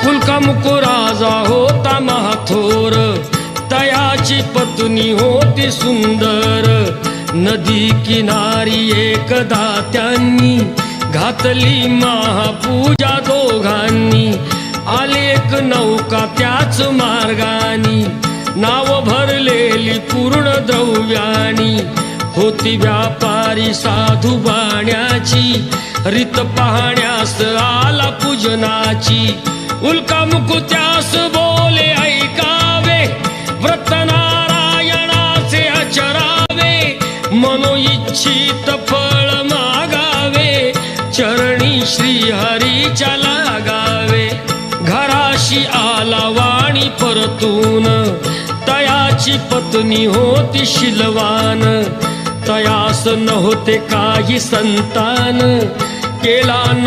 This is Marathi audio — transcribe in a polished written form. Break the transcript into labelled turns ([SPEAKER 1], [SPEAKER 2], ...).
[SPEAKER 1] उल्कामुक राजा होता महाथोर, तयाची पत्नी होती सुंदर। नदी किनारी एकदा त्यांनी घातली महापूजा दोघांनी। आली एक नौका त्याच मार्गानी, नाव भरलेली पूर्ण द्रव्यानी। होती व्यापारी साधू बाण्याची, रीत पाहण्यास आला पूजनाची। उल्कामुक त्यास बोले ऐकावे, व्रत नारायणाचे आचरावे। मनोइच्छित फळ मागावे, चरणी श्रीहरीच्या लागावे। घराशी आला वाणी परतून, तयाची पत्नी होती शीलवान। तयास नव्हते काही संतान, केला न